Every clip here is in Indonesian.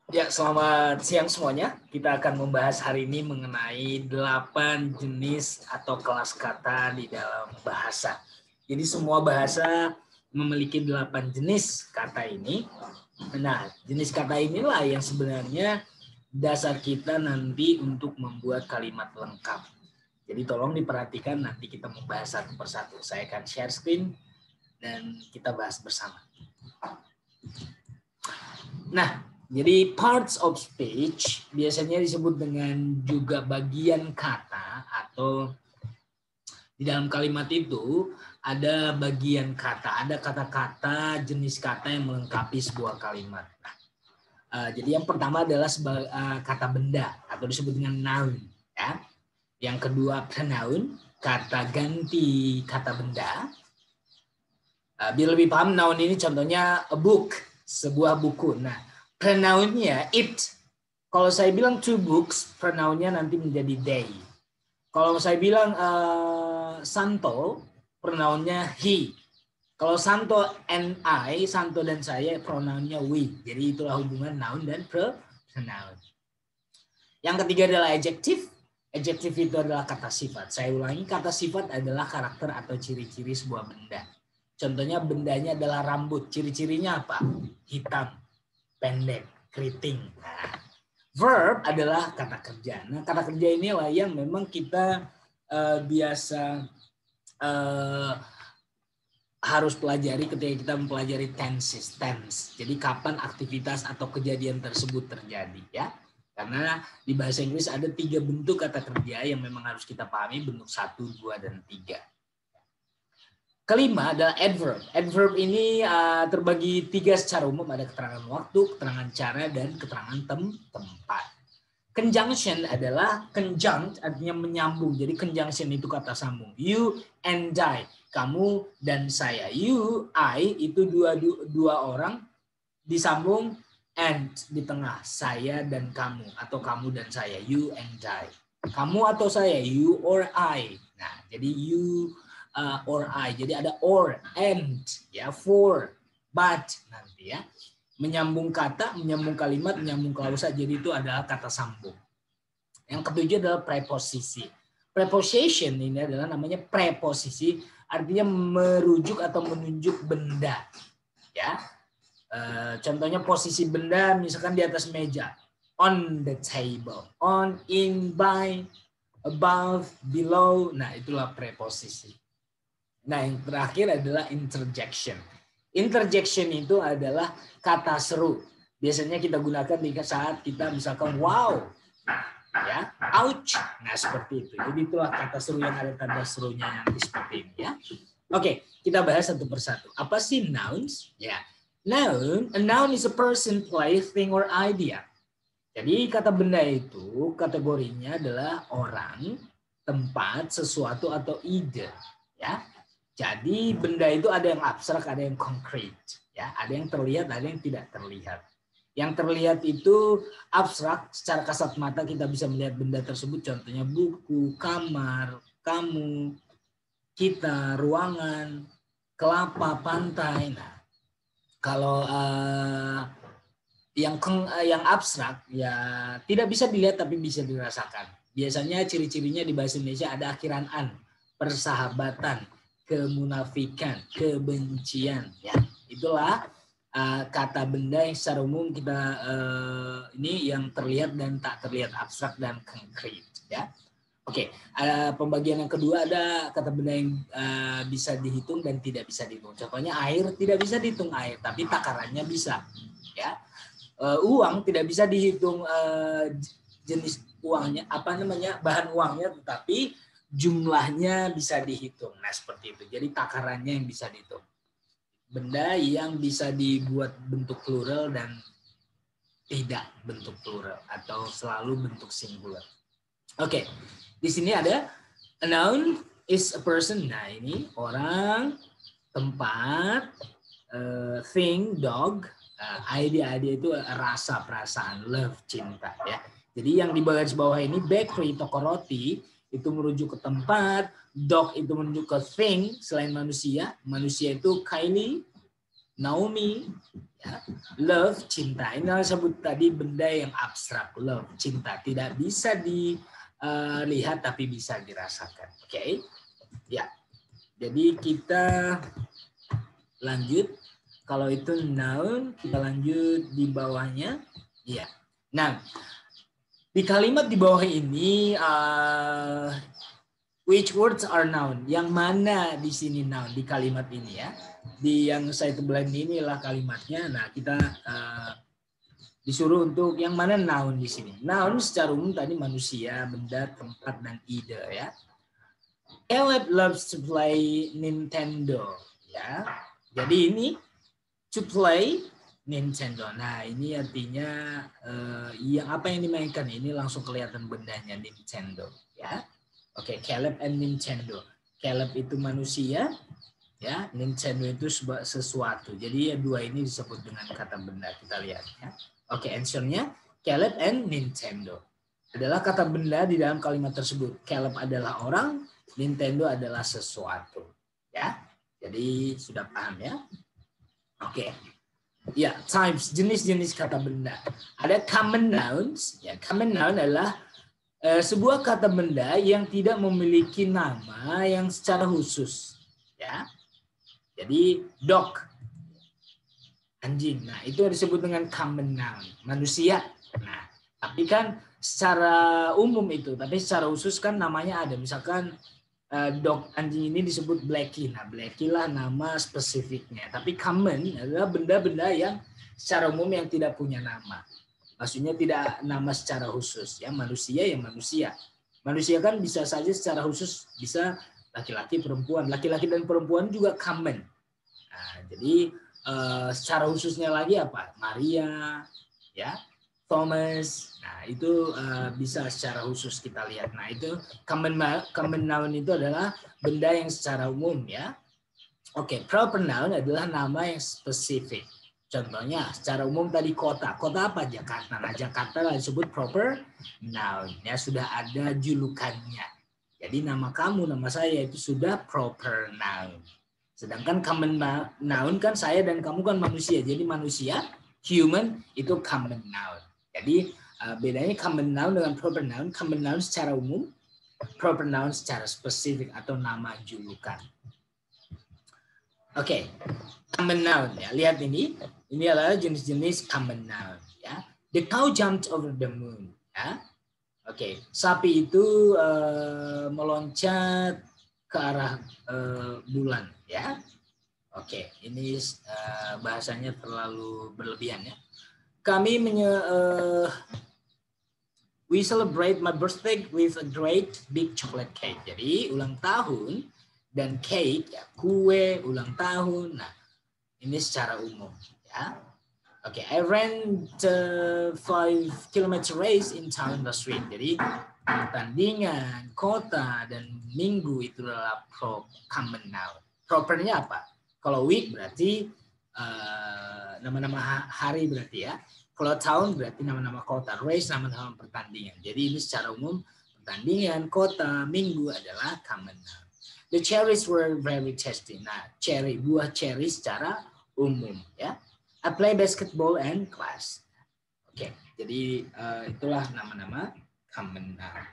Ya, selamat siang semuanya. Kita akan membahas hari ini mengenai 8 jenis atau kelas kata di dalam bahasa. Jadi semua bahasa memiliki 8 jenis kata ini. Nah, jenis kata inilah yang sebenarnya dasar kita nanti untuk membuat kalimat lengkap. Jadi tolong diperhatikan, nanti kita membahas satu persatu. Saya akan share screen dan kita bahas bersama. Nah, jadi parts of speech biasanya disebut dengan juga bagian kata, atau di dalam kalimat itu ada bagian kata, ada kata-kata, jenis kata yang melengkapi sebuah kalimat. Jadi yang pertama adalah kata benda atau disebut dengan noun. Ya. Yang kedua pronoun, kata ganti kata benda. Biar lebih paham, noun ini contohnya a book, sebuah buku. Nah, pronounnya it. Kalau saya bilang two books, pronounnya nanti menjadi they. Kalau saya bilang Santo, pronounnya he. Kalau Santo and I, Santo dan saya, pronounnya we. Jadi itulah hubungan noun dan pronoun. Yang ketiga adalah adjective. Adjective itu adalah kata sifat. Saya ulangi, kata sifat adalah karakter atau ciri-ciri sebuah benda. Contohnya bendanya adalah rambut. Ciri-cirinya apa? Hitam, pendek, keriting. Nah, verb adalah kata kerja. Nah, kata kerja inilah yang memang kita biasa harus pelajari ketika kita mempelajari tense. Jadi kapan aktivitas atau kejadian tersebut terjadi, ya. Karena di bahasa Inggris ada 3 bentuk kata kerja yang memang harus kita pahami, bentuk 1, 2, dan 3. Kelima adalah adverb. Adverb ini terbagi 3 secara umum, ada keterangan waktu, keterangan cara, dan keterangan tempat. Conjunction adalah conjunct, artinya menyambung. Jadi conjunction itu kata sambung. You and I, kamu dan saya. You, I itu dua orang disambung, and di tengah, saya dan kamu, atau kamu dan saya. You and I. Kamu atau saya, you or I. Nah, jadi you or I. Jadi ada or, and, ya, for, but nanti, ya. Menyambung kata, menyambung kalimat, menyambung klausa. Jadi itu adalah kata sambung. Yang ketujuh adalah preposisi. Preposition ini adalah namanya preposisi, artinya merujuk atau menunjuk benda. Ya, contohnya posisi benda misalkan di atas meja, on the table, on, in, by, above, below. Nah, itulah preposisi. Nah, yang terakhir adalah interjection. Interjection itu adalah kata seru. Biasanya kita gunakan di saat kita misalkan wow, ya, ouch. Nah, seperti itu. Jadi itulah kata seru yang ada tanda serunya nanti seperti ini, ya. Oke, kita bahas satu persatu. Apa sih nouns? Ya, a noun is a person, place, thing, or idea. Jadi kata benda itu kategorinya adalah orang, tempat, sesuatu, atau ide, ya. Jadi benda itu ada yang abstrak, ada yang konkret, ya. Ada yang terlihat, ada yang tidak terlihat. Yang terlihat itu abstrak, secara kasat mata kita bisa melihat benda tersebut, contohnya buku, kamar, kamu, kita, ruangan, kelapa, pantai. Nah, kalau yang abstrak ya tidak bisa dilihat tapi bisa dirasakan. Biasanya ciri-cirinya di bahasa Indonesia ada akhiran an, persahabatan, kemunafikan, kebencian, ya. Itulah kata benda yang secara umum kita ini yang terlihat dan tak terlihat, abstrak dan konkret, ya. Oke, pembagian yang kedua ada kata benda yang bisa dihitung dan tidak bisa dihitung. Contohnya air tidak bisa dihitung air, tapi takarannya bisa, ya. Uang tidak bisa dihitung jenis uangnya, bahan uangnya, tetapi jumlahnya bisa dihitung. Nah, seperti itu. Jadi takarannya yang bisa dihitung. Benda yang bisa dibuat bentuk plural dan tidak bentuk plural atau selalu bentuk singular. Oke, di sini ada a noun is a person. Nah, ini orang, tempat, thing, dog, idea itu rasa, perasaan, love, cinta, ya. Jadi yang di bagian bawah ini bakery, toko roti, itu merujuk ke tempat, dog itu merujuk ke thing selain manusia. Manusia itu Kylie, Naomi, ya. Love, cinta. Ini yang sebut tadi benda yang abstrak. Love, cinta. Tidak bisa dilihat tapi bisa dirasakan. Oke? Ya. Jadi kita lanjut. Kalau itu noun, kita lanjut di bawahnya. Ya. Nah, di kalimat di bawah ini, which words are noun? Yang mana di sini noun di kalimat ini ya? Di yang saya tebelan inilah kalimatnya. Nah, kita disuruh untuk yang mana noun di sini. Noun secara umum tadi manusia, benda, tempat, dan ide ya. Caleb loves to play Nintendo ya. Jadi ini to play Nintendo. Nah, ini artinya yang apa yang dimainkan ini langsung kelihatan bendanya Nintendo ya. Oke, Caleb and Nintendo. Caleb itu manusia, ya. Nintendo itu sesuatu. Jadi ya dua ini disebut dengan kata benda. Kita lihat ya. Oke, answer-nya Caleb and Nintendo. Adalah kata benda di dalam kalimat tersebut. Caleb adalah orang, Nintendo adalah sesuatu. Ya. Jadi sudah paham ya? Oke. Ya, types, jenis-jenis kata benda. Ada common nouns. Ya, common noun adalah sebuah kata benda yang tidak memiliki nama yang secara khusus. Ya, jadi dog, anjing. Nah, itu disebut dengan common noun, manusia. Nah, tapi kan secara umum itu, tapi secara khusus kan namanya ada. Misalkan dog, anjing ini disebut Blackie. Nah, Blackie lah nama spesifiknya. Tapi common adalah benda-benda yang secara umum yang tidak punya nama. Maksudnya tidak nama secara khusus. Ya, manusia ya manusia. Manusia kan bisa saja secara khusus bisa laki-laki, perempuan. Laki-laki dan perempuan juga common. Nah, jadi secara khususnya lagi apa? Maria, ya, Thomas. Nah, itu bisa secara khusus kita lihat. Nah, itu common noun itu adalah benda yang secara umum ya. Oke, proper noun adalah nama yang spesifik. Contohnya secara umum tadi kota. Kota apa? Jakarta. Nah, Jakarta lah disebut proper noun. Ya, sudah ada julukannya. Jadi nama kamu, nama saya itu sudah proper noun. Sedangkan common noun kan saya dan kamu kan manusia. Jadi manusia, human itu common noun. Jadi bedanya common noun dengan proper noun. Common noun secara umum, proper noun secara spesifik atau nama julukan. Oke, common noun ya. Lihat ini. Ini adalah jenis-jenis common noun ya. The cow jumped over the moon ya. Oke, sapi itu meloncat ke arah bulan ya. Oke, ini bahasanya terlalu berlebihan ya. Kami we celebrate my birthday with a great big chocolate cake. Jadi ulang tahun dan cake ya, kue ulang tahun. Nah, ini secara umum ya. Oke, I ran the 5 kilometer race in town last week. Jadi pertandingan, kota, dan minggu itu adalah common noun. Propernya apa? Kalau week berarti nama-nama hari berarti ya. Kalau town berarti nama-nama kota. Race nama-nama pertandingan. Jadi ini secara umum pertandingan, kota, minggu adalah common noun. The cherries were very tasty. Nah, buah cherry secara umum ya. I play basketball and class. Oke, jadi itulah nama-nama common noun.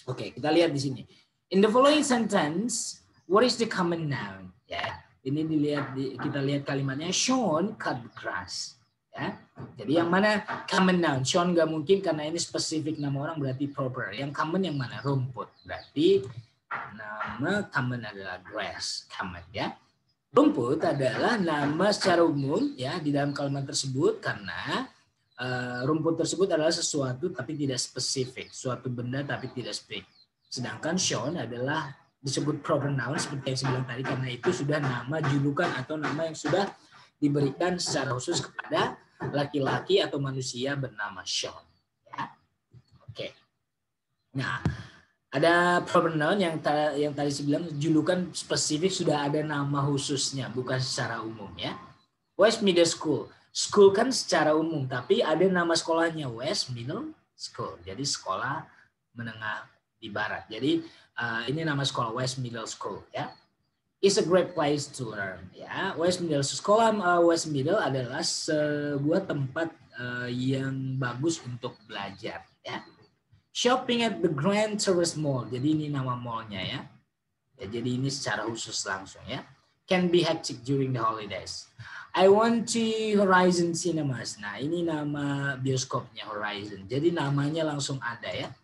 Oke, kita lihat di sini. In the following sentence, what is the common noun? Ya, ini kita lihat kalimatnya. Sean cut the grass. Ya, jadi yang mana common noun? Sean nggak mungkin karena ini spesifik nama orang berarti proper. Yang common yang mana? Rumput. Berarti nama common adalah grass. Common ya. Rumput adalah nama secara umum ya di dalam kalimat tersebut karena rumput tersebut adalah sesuatu tapi tidak spesifik, suatu benda tapi tidak spesifik. Sedangkan Sean adalah disebut proper noun seperti yang saya bilang tadi karena itu sudah nama julukan atau nama yang sudah diberikan secara khusus kepada laki-laki atau manusia bernama Sean. Ya. Oke. Nah, ada proper noun yang tadi saya bilang julukan spesifik sudah ada nama khususnya, bukan secara umum ya. West Middle School. School kan secara umum, tapi ada nama sekolahnya West Middle School. Jadi sekolah menengah di barat. Jadi ini nama sekolah West Middle School ya. is a great place to learn. Ya, West Middle sekolah West Middle adalah sebuah tempat yang bagus untuk belajar. Ya. Shopping at the Grand Tourist Mall. Jadi ini nama mallnya ya. Jadi ini secara khusus langsung ya. Can be hectic during the holidays. I want to Horizon Cinemas. Nah ini nama bioskopnya Horizon. Jadi namanya langsung ada ya.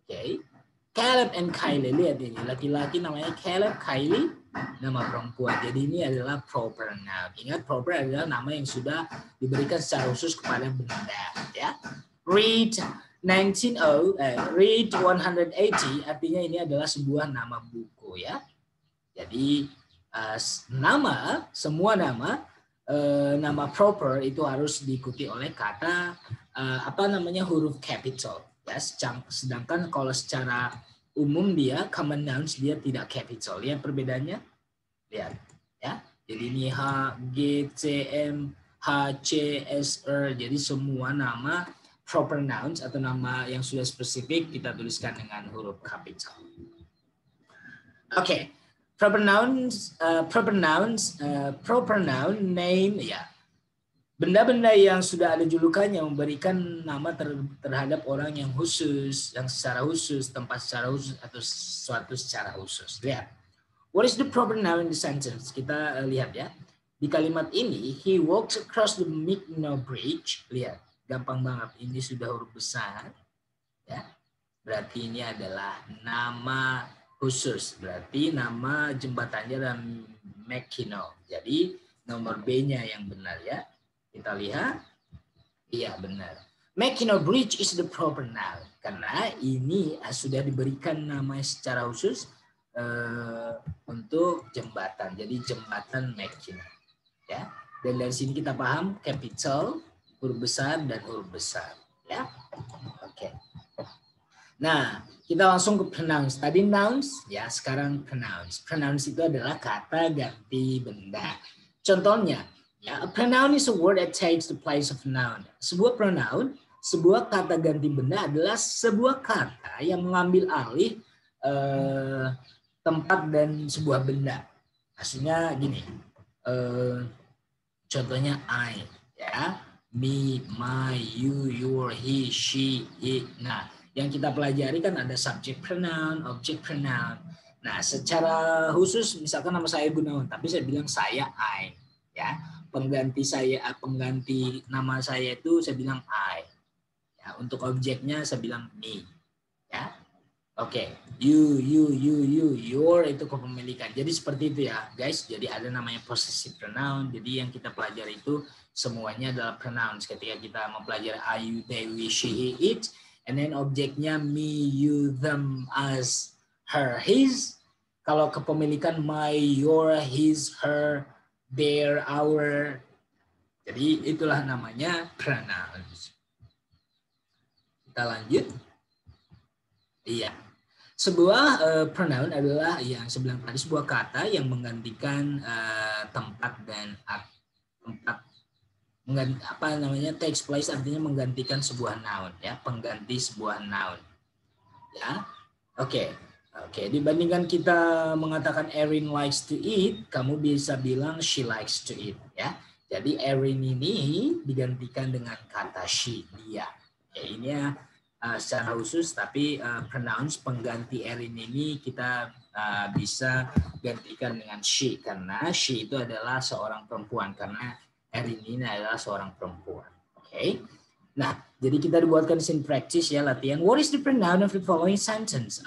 Oke. Caleb and Kylie. Lihat ini. Laki-laki namanya Caleb, Kylie. Nama perempuan. Jadi ini adalah proper noun. Ingat proper adalah nama yang sudah diberikan secara khusus kepada benda. Ya. Read 180 artinya ini adalah sebuah nama buku ya. Jadi semua nama proper itu harus diikuti oleh kata huruf capital ya. Sedangkan kalau secara umum dia common nouns dia tidak capital. Lihat perbedaannya. Lihat ya. Jadi ini H, G, C, M, H, C, S, R. Jadi semua nama proper nouns atau nama yang sudah spesifik kita tuliskan dengan huruf capital. Oke, proper noun name ya. Benda-benda yang sudah ada julukannya memberikan nama terhadap orang yang khusus, yang secara khusus, tempat secara khusus atau sesuatu secara khusus. Lihat. What is the proper noun in the sentence? Kita lihat ya. Di kalimat ini, he walks across the Mykonos Bridge. Lihat. Gampang banget, ini sudah huruf besar, ya. Berarti ini adalah nama khusus. Berarti nama jembatannya adalah Mykonos. Jadi nomor B-nya yang benar ya. Kita lihat, iya benar. Mykonos Bridge is the proper noun karena ini sudah diberikan nama secara khusus untuk jembatan. Jadi jembatan Mykonos, ya. Dan dari sini kita paham capital, huruf besar dan huruf besar ya. Oke. Nah, kita langsung ke pronouns. Tadi nouns ya, sekarang pronouns. Pronouns itu adalah kata ganti benda. Contohnya ya, a pronoun is a word that takes the place of noun. Sebuah pronoun, sebuah kata ganti benda adalah sebuah kata yang mengambil alih tempat dan sebuah benda. Maksudnya gini. Contohnya I ya. Me, my, you, your, he, she, it. Nah, yang kita pelajari kan ada subject pronoun, object pronoun. Nah, secara khusus misalkan nama saya Gunawan, tapi saya bilang saya I, ya. Pengganti nama saya itu saya bilang I. Ya, untuk objeknya saya bilang me, ya. Oke, you, your itu kepemilikan. Jadi seperti itu ya, guys. Jadi ada namanya possessive pronoun. Jadi yang kita pelajari itu semuanya adalah pronouns ketika kita mempelajari I, you, they, we, she, he, it, and then objeknya me, you, them, us, her, his. Kalau kepemilikan my, your, his, her, their, our. Jadi itulah namanya pronouns. Kita lanjut. Iya. Sebuah pronoun adalah yang saya bilang tadi, sebuah kata yang menggantikan tempat dan tempat takes place artinya menggantikan sebuah noun ya, pengganti sebuah noun ya. Oke, dibandingkan kita mengatakan Erin likes to eat, kamu bisa bilang she likes to eat ya. Jadi Erin ini digantikan dengan kata she, dia ya. Ini ya secara khusus, tapi pronouns pengganti Erin ini kita bisa gantikan dengan she karena she itu adalah seorang perempuan, karena Erin ini adalah seorang perempuan. Oke. Nah, jadi kita dibuatkan scene practice ya, latihan. What is the pronoun of the following sentence?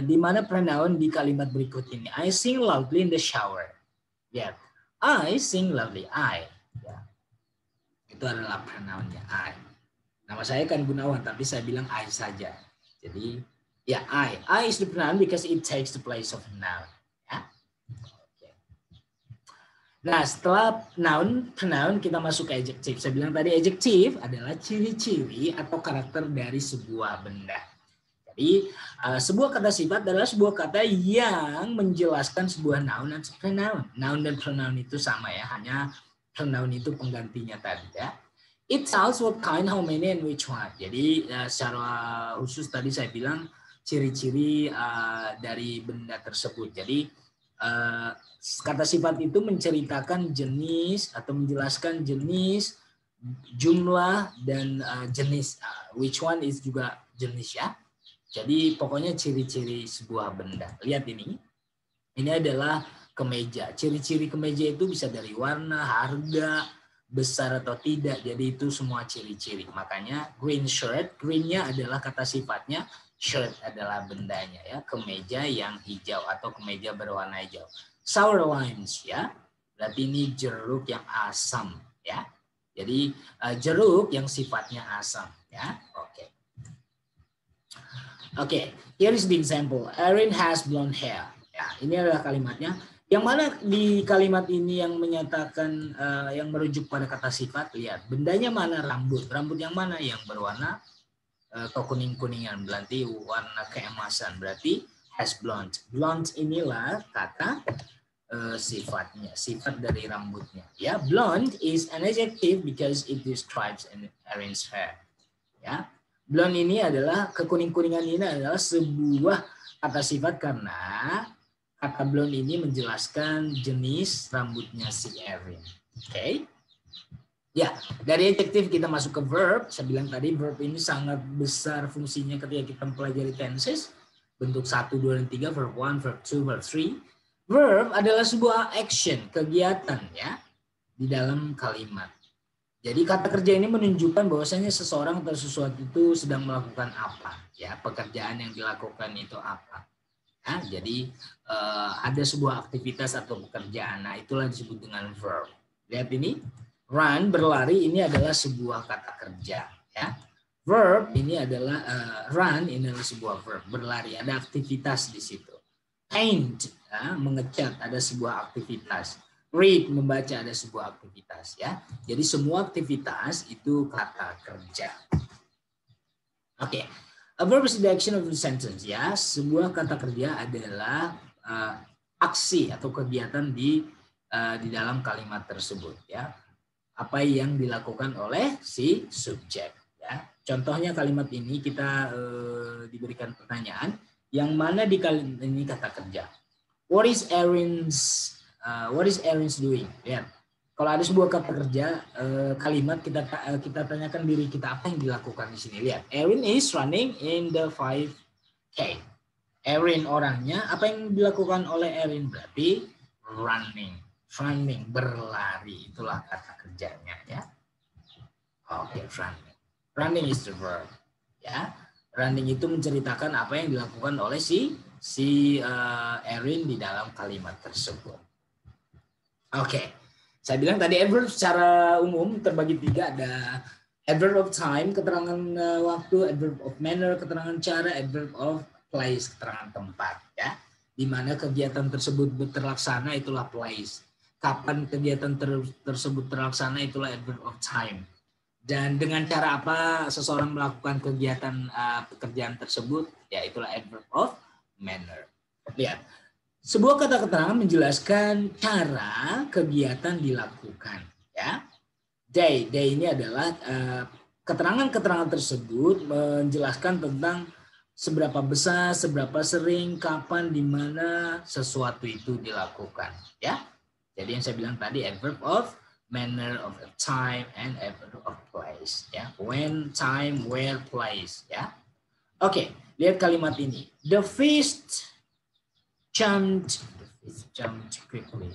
Di mana pronoun di kalimat berikut ini? I sing loudly in the shower. Ya. I sing loudly. I. Ya. Itu adalah pronounnya I. Nama saya kan Gunawan, tapi saya bilang I saja. Jadi ya I. I is the pronoun because it takes the place of noun. Nah, setelah pronoun kita masuk ke adjective. Saya bilang tadi adjective adalah ciri-ciri atau karakter dari sebuah benda. Jadi sebuah kata sifat adalah sebuah kata yang menjelaskan sebuah noun dan pronoun. Noun dan pronoun itu sama ya, hanya pronoun itu penggantinya tadi ya. It tells what kind, how many, and which one. Jadi secara khusus tadi saya bilang ciri-ciri dari benda tersebut. Jadi Kata sifat itu menceritakan jenis atau menjelaskan jenis, jumlah, dan jenis. Which one is juga jenis ya. Jadi pokoknya ciri-ciri sebuah benda. Lihat ini. Ini adalah kemeja. Ciri-ciri kemeja itu bisa dari warna, harga, besar atau tidak. Jadi itu semua ciri-ciri. Makanya green shirt, greennya adalah kata sifatnya, shirt adalah bendanya ya. Kemeja yang hijau atau kemeja berwarna hijau. Sour limes ya. Berarti ini jeruk yang asam ya. Jadi jeruk yang sifatnya asam ya. Oke. Oke, here is the example. Erin has blonde hair. Ya, ini adalah kalimatnya. Yang mana di kalimat ini yang menyatakan, yang merujuk pada kata sifat? Lihat, bendanya mana? Rambut. Rambut yang mana? Yang berwarna kekuning-kuningan. Berarti warna keemasan. Berarti has blonde. Blonde inilah kata sifatnya, sifat dari rambutnya. Ya, blonde is an adjective because it describes Erin's hair. Ya. Blonde ini adalah kekuning-kuningan ini adalah sebuah kata sifat karena kata blonde ini menjelaskan jenis rambutnya si Erin. Oke. Ya, dari adjektif kita masuk ke verb. Saya bilang tadi verb ini sangat besar fungsinya ketika kita mempelajari tenses. Bentuk 1, 2, dan 3, verb 1, verb 2, verb 3. Verb adalah sebuah action, kegiatan ya di dalam kalimat. Jadi kata kerja ini menunjukkan bahwasanya seseorang atau sesuatu itu sedang melakukan apa, ya pekerjaan yang dilakukan itu apa. Ya, jadi ada sebuah aktivitas atau pekerjaan, nah itulah disebut dengan verb. Lihat ini, run berlari ini adalah sebuah kata kerja, ya. Verb ini adalah run ini adalah sebuah verb berlari, ada aktivitas di situ. Paint ya, mengecat ada sebuah aktivitas. Read, membaca ada sebuah aktivitas ya. Jadi semua aktivitas itu kata kerja. Oke. A verb is the action of the sentence ya. Sebuah kata kerja adalah aksi atau kegiatan di dalam kalimat tersebut ya. Apa yang dilakukan oleh si subjek ya. Contohnya kalimat ini kita diberikan pertanyaan yang mana di kalimat ini kata kerja. What is Erin's doing? Ya. Kalau ada sebuah kata kerja, kalimat kita tanyakan diri kita apa yang dilakukan di sini. Lihat, Erin is running in the 5K. Erin orangnya, apa yang dilakukan oleh Erin berarti running, berlari. Itulah kata kerjanya ya. Oke, running. Running is the verb. Ya, running itu menceritakan apa yang dilakukan oleh si Erin di dalam kalimat tersebut. Oke, saya bilang tadi adverb secara umum terbagi 3, ada adverb of time, keterangan waktu, adverb of manner, keterangan cara, adverb of place, keterangan tempat, ya. Di mana kegiatan tersebut terlaksana itulah place. Kapan kegiatan tersebut terlaksana itulah adverb of time. Dan dengan cara apa seseorang melakukan kegiatan pekerjaan tersebut, ya itulah adverb of manner. Lihat. Sebuah kata keterangan menjelaskan cara kegiatan dilakukan. Ya, day ini adalah keterangan-keterangan tersebut menjelaskan tentang seberapa besar, seberapa sering, kapan, di mana sesuatu itu dilakukan. Ya, jadi yang saya bilang tadi adverb of manner, of time, and adverb of place. Ya, when, time, where, place. Ya, oke, lihat kalimat ini. The feast jumped quickly.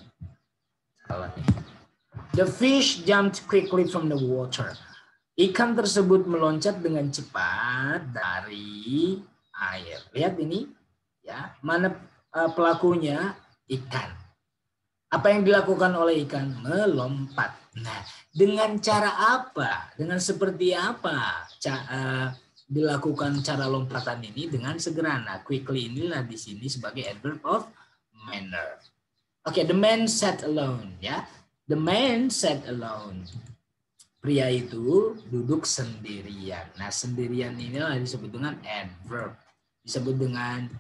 The fish jumped quickly from the water. Ikan tersebut meloncat dengan cepat dari air. Lihat ini, ya. Mana pelakunya? Ikan. Apa yang dilakukan oleh ikan? Melompat. Nah, dengan cara apa? Dengan seperti apa? Dilakukan cara lompatan ini dengan segera. Nah, quickly inilah di sini sebagai adverb of manner. Oke, the man sat alone ya. The man sat alone. Pria itu duduk sendirian. Nah, sendirian inilah disebut dengan adverb. Disebut dengan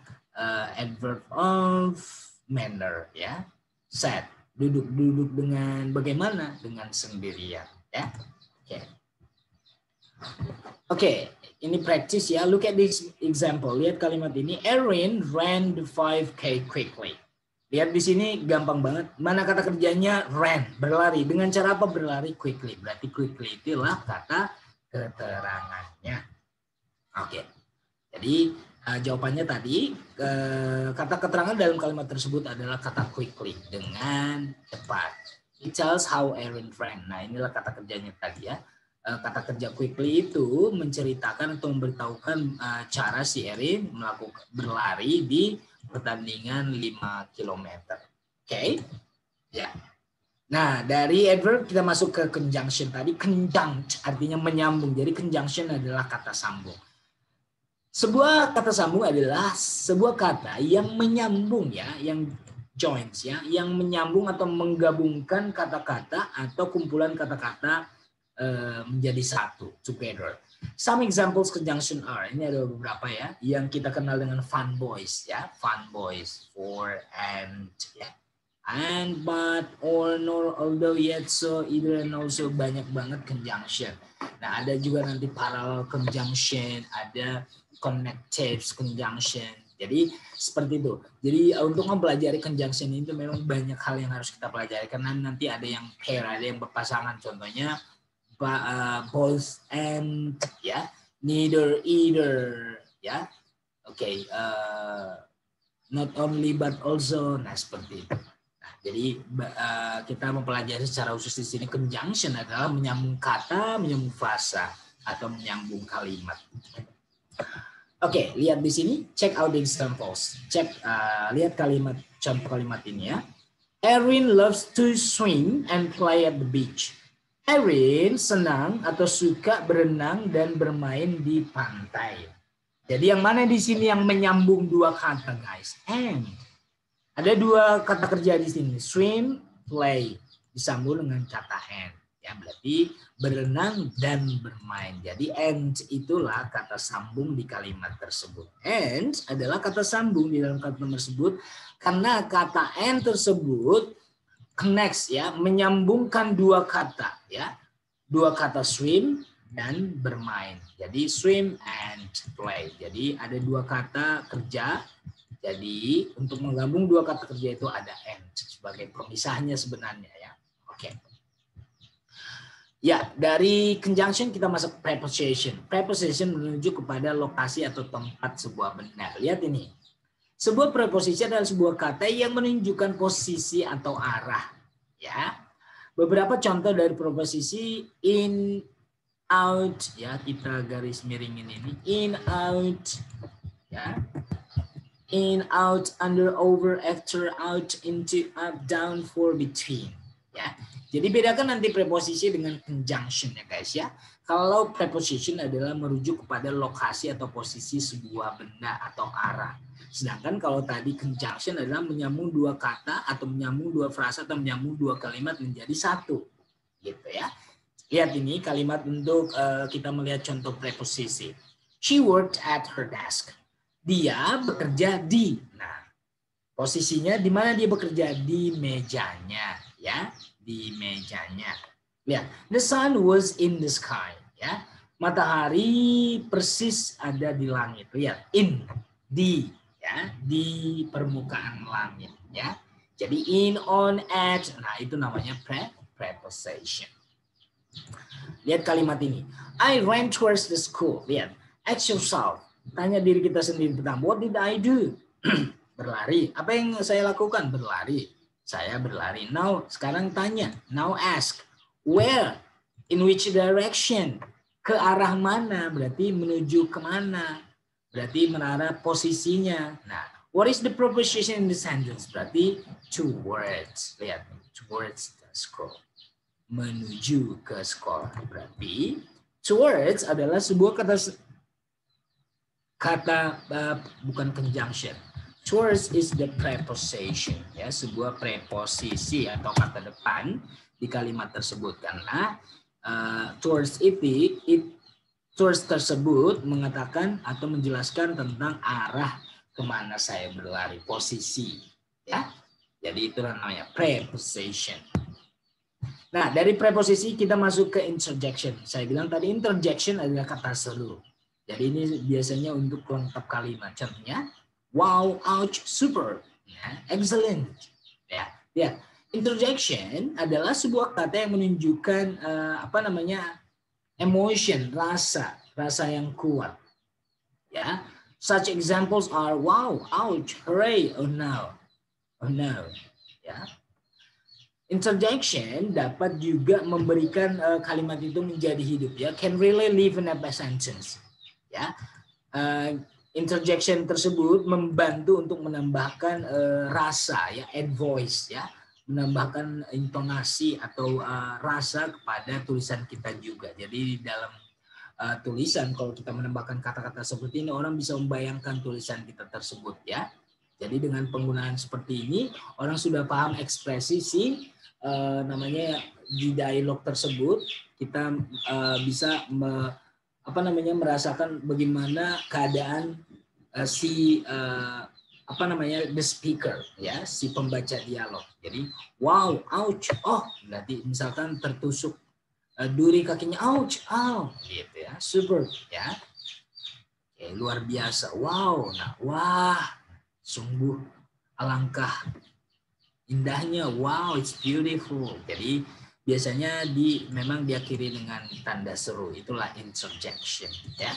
adverb of manner ya. Sat, duduk dengan bagaimana? Dengan sendirian ya. Oke. Oke. Ini praktis ya. Look at this example. Lihat kalimat ini. Erin ran the 5K quickly. Lihat di sini gampang banget. Mana kata kerjanya? Ran, berlari. Dengan cara apa berlari? Quickly. Berarti quickly itulah kata keterangannya. Oke. Jadi jawabannya tadi kata keterangan dalam kalimat tersebut adalah kata quickly, dengan cepat. It tells how Erin ran. Nah, inilah kata kerjanya tadi ya. Kata kerja quickly itu menceritakan atau memberitahukan cara si Erin melakukan berlari di pertandingan 5 km. Oke? Ya. Nah, dari adverb kita masuk ke conjunction tadi. Conjunct artinya menyambung. Jadi conjunction adalah kata sambung. Sebuah kata sambung adalah sebuah kata yang menyambung ya, yang joins ya, yang menyambung atau menggabungkan kata-kata atau kumpulan kata-kata menjadi satu, together. Some examples conjunction are, ini ada beberapa ya, yang kita kenal dengan fun boys ya, fun boys, for, and ya, and, but, or, nor, although, yet, so, either, and also, banyak banget conjunction. Nah, ada juga nanti parallel conjunction, ada connective conjunction. Jadi seperti itu. Jadi untuk mempelajari conjunction itu memang banyak hal yang harus kita pelajari, karena nanti ada yang pair, ada yang berpasangan. Contohnya both and ya, neither either ya. Oke, not only but also. Nah, seperti itu. Nah, jadi kita mempelajari secara khusus di sini conjunction adalah menyambung kata, menyambung frasa atau menyambung kalimat. Oke, lihat di sini, check out the examples. Lihat kalimat, contoh kalimat ini ya. Erin loves to swim and play at the beach. Erin senang atau suka berenang dan bermain di pantai. Jadi yang mana di sini yang menyambung dua kata, guys? And. Ada dua kata kerja di sini, swim, play, disambung dengan kata and. Ya, berarti berenang dan bermain. Jadi and itulah kata sambung di kalimat tersebut. And adalah kata sambung di dalam kalimat tersebut karena kata and tersebut connects ya, menyambungkan dua kata ya. Dua kata swim dan bermain. Jadi swim and play. Jadi ada dua kata kerja. Jadi untuk menggabung dua kata kerja itu ada and sebagai pemisahnya sebenarnya ya. Oke. Ya, dari conjunction kita masuk preposition. Preposition menunjuk kepada lokasi atau tempat sebuah benda. Lihat ini. Sebuah preposisi adalah sebuah kata yang menunjukkan posisi atau arah. Ya, beberapa contoh dari preposisi in, out. Ya, kita garis miringin ini. In, out. Ya, in, out, under, over, after, out, into, up, down, for, between. Ya, jadi bedakan nanti preposisi dengan conjunction ya guys ya. Kalau preposition adalah merujuk kepada lokasi atau posisi sebuah benda atau arah. Sedangkan kalau tadi conjunction adalah menyambung dua kata atau menyambung dua frasa atau menyambung dua kalimat menjadi satu. Gitu ya. Lihat ini kalimat untuk kita melihat contoh preposisi. She worked at her desk. Dia bekerja di. Nah, posisinya di mana dia bekerja? Di mejanya, ya, di mejanya. Lihat, the sun was in the sky, ya. Matahari persis ada di langit. Lihat, in, di, ya, di permukaan langit, ya. Jadi in, on, at, nah itu namanya preposition. Lihat kalimat ini. I ran towards the school. Lihat, ask yourself. Tanya diri kita sendiri tentang what did I do? Berlari. Apa yang saya lakukan? Berlari. Saya berlari. Now, sekarang tanya. Now ask. Where? In which direction? Ke arah mana? Berarti menuju kemana? Berarti menarah posisinya. Nah, what is the preposition in the sentence? Berarti towards. Lihat, towards the school. Menuju ke sekolah. Berarti towards adalah sebuah kata bukan conjunction. Towards is the preposition, ya, sebuah preposisi atau kata depan di kalimat tersebut, karena towards towards tersebut mengatakan atau menjelaskan tentang arah kemana saya berlari, posisi, ya. Jadi itu namanya preposition. Nah, dari preposisi kita masuk ke interjection. Saya bilang tadi interjection adalah kata seru. Jadi ini biasanya untuk pelengkap kalimat. Contohnya, wow, ouch, super. Nah, excellent. Ya. Interjection adalah sebuah kata yang menunjukkan emotion, rasa yang kuat. Ya. Such examples are wow, ouch, hooray, oh no. Ya. Interjection dapat juga memberikan kalimat itu menjadi hidup, ya. Can really live in a sentence. Ya. Interjection tersebut membantu untuk menambahkan rasa, ya, add voice, ya, menambahkan intonasi atau rasa kepada tulisan kita juga. Jadi dalam tulisan, kalau kita menambahkan kata-kata seperti ini, orang bisa membayangkan tulisan kita tersebut, ya. Jadi dengan penggunaan seperti ini, orang sudah paham ekspresi di dialog tersebut. Kita bisa merasakan bagaimana keadaan the speaker, ya, si pembaca dialog. Jadi wow, ouch, oh, berarti misalkan tertusuk duri kakinya, ouch, gitu ya, super, ya. Oke, luar biasa, wow, nah, wah, sungguh alangkah indahnya, wow, it's beautiful. Jadi biasanya memang diakhiri dengan tanda seru, itulah interjection, ya.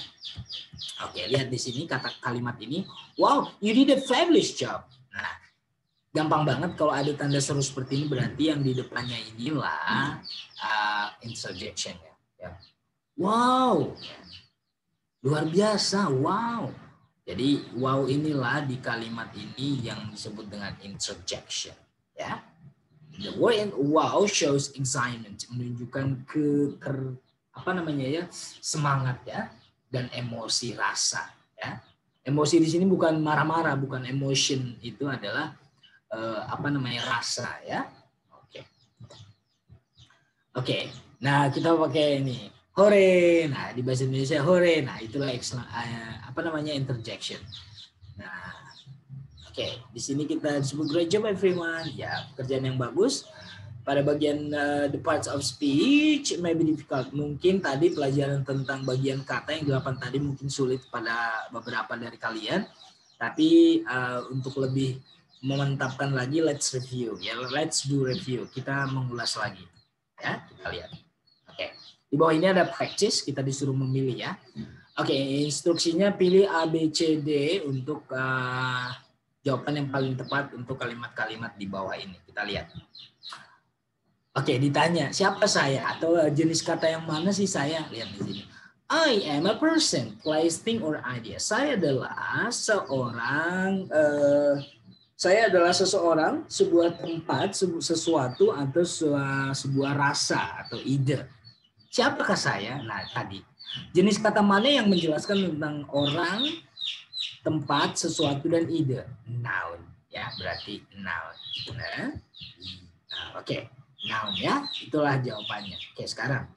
Oke, lihat di sini kalimat ini, wow, you did a fabulous job. Nah, gampang banget kalau ada tanda seru seperti ini, berarti yang di depannya inilah interjection, ya. Wow, luar biasa, wow. Jadi wow inilah di kalimat ini yang disebut dengan interjection, ya. The word wow shows excitement, menunjukkan semangat, ya, dan emosi, rasa, ya. Emosi di sini bukan marah-marah, bukan emotion, itu adalah rasa, ya. Oke. Nah, kita pakai ini hore. Nah, di bahasa Indonesia hore. Nah, itulah interjection. Nah, oke, di sini kita disebut great job everyone. Ya, pekerjaan yang bagus. Pada bagian the parts of speech may be difficult. Mungkin tadi pelajaran tentang bagian kata yang 8 tadi mungkin sulit pada beberapa dari kalian. Tapi untuk lebih memantapkan lagi, let's review. Ya, let's do review. Kita mengulas lagi. Ya, kita lihat. Oke. Di bawah ini ada practice, kita disuruh memilih, ya. Oke, instruksinya pilih A, B, C, D untuk jawaban yang paling tepat untuk kalimat-kalimat di bawah ini. Kita lihat. Oke, ditanya, siapa saya? Atau jenis kata yang mana sih saya? Lihat di sini. I am a person, place, thing, or idea. Saya adalah seseorang, sebuah tempat, sesuatu, atau sebuah rasa atau ide. Siapakah saya? Nah, tadi. Jenis kata mana yang menjelaskan tentang orang, tempat, sesuatu, dan ide? Noun. Ya, berarti noun. Nah, oke. Noun, ya. Itulah jawabannya. Oke, sekarang.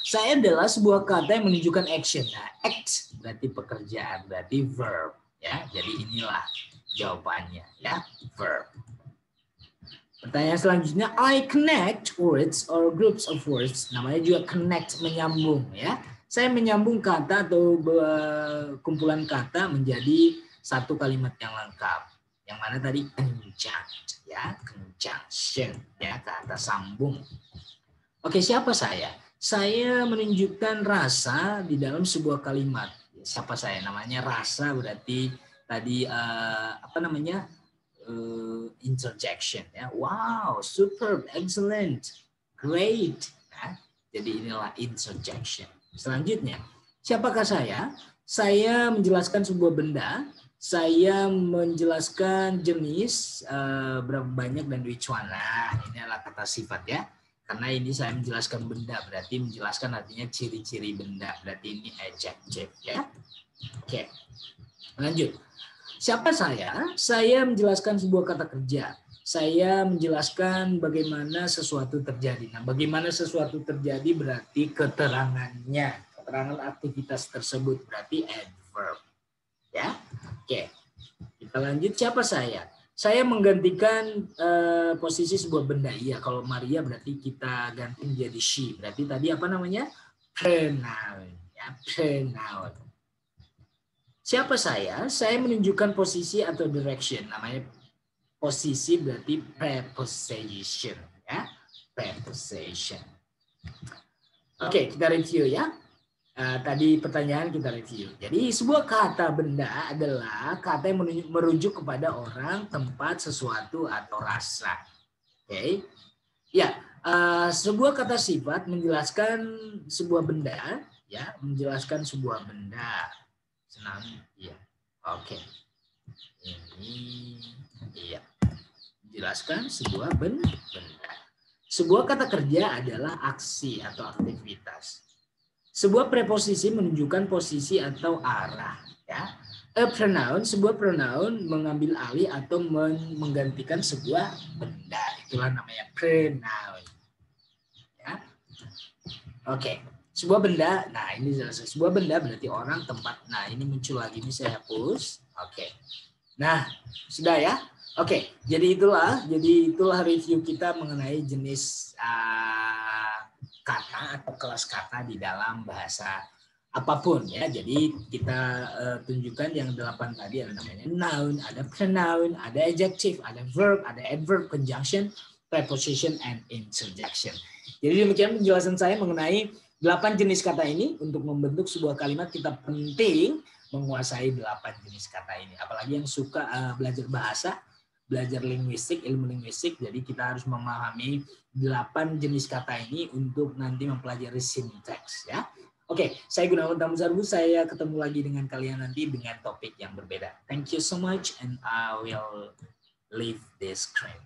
Saya adalah sebuah kata yang menunjukkan action. Nah, act berarti pekerjaan, berarti verb. Ya, jadi inilah jawabannya, ya, verb. Pertanyaan selanjutnya, I connect words or groups of words. Namanya juga connect, menyambung, ya. Saya menyambung kata atau kumpulan kata menjadi satu kalimat yang lengkap. Yang mana tadi conjunct, ya, conjunction, ya, kata sambung. Oke, siapa saya? Saya menunjukkan rasa di dalam sebuah kalimat. Siapa saya? Namanya rasa, berarti tadi interjection, ya. Wow, superb, excellent, great. Ya. Jadi inilah interjection. Selanjutnya, siapakah saya? Saya menjelaskan sebuah benda. Saya menjelaskan jenis, berapa banyak, dan which one. Nah, ini adalah kata sifat, ya. Karena ini saya menjelaskan benda, berarti menjelaskan artinya ciri-ciri benda. Berarti ini adjective, ya. Oke, lanjut. Siapa saya? Saya menjelaskan sebuah kata kerja. Saya menjelaskan bagaimana sesuatu terjadi. Nah, bagaimana sesuatu terjadi berarti keterangannya. Keterangan aktivitas tersebut berarti adverb. Ya, oke. Kita lanjut. Siapa saya? Saya menggantikan posisi sebuah benda. Iya, kalau Maria berarti kita ganti menjadi she. Berarti tadi apa namanya? Pronoun. Ya, pronoun. Siapa saya? Saya menunjukkan posisi atau direction. Namanya posisi berarti preposition, ya. Preposition. Oke, kita review ya. Tadi pertanyaan kita review. Jadi sebuah kata benda adalah kata yang merujuk kepada orang, tempat, sesuatu atau rasa. Oke. Ya, sebuah kata sifat menjelaskan sebuah benda, ya, menjelaskan sebuah benda. Senang, iya. Oke. Ini, iya. Menjelaskan sebuah benda. Sebuah kata kerja adalah aksi atau aktivitas. Sebuah preposisi menunjukkan posisi atau arah, ya. A pronoun, sebuah pronoun mengambil alih atau menggantikan sebuah benda. Itulah namanya pronoun. Ya. Oke. Sebuah benda, nah ini jelas. Sebuah benda berarti orang, tempat. Nah, ini muncul lagi, ini saya hapus. Oke. Nah, sudah ya. Oke, jadi itulah review kita mengenai jenis kata atau kelas kata di dalam bahasa apapun ya. Jadi kita tunjukkan yang 8 tadi, ada namanya noun, ada pronoun, ada adjective, ada verb, ada adverb, conjunction, preposition, and interjection. Jadi demikian penjelasan saya mengenai 8 jenis kata ini. Untuk membentuk sebuah kalimat kita penting menguasai 8 jenis kata ini. Apalagi yang suka belajar bahasa, belajar linguistik, ilmu linguistik, jadi kita harus memahami 8 jenis kata ini untuk nanti mempelajari sinteks ya. Oke, saya Gunawan Tamsarbu, saya ketemu lagi dengan kalian nanti dengan topik yang berbeda. Thank you so much and I will leave this screen.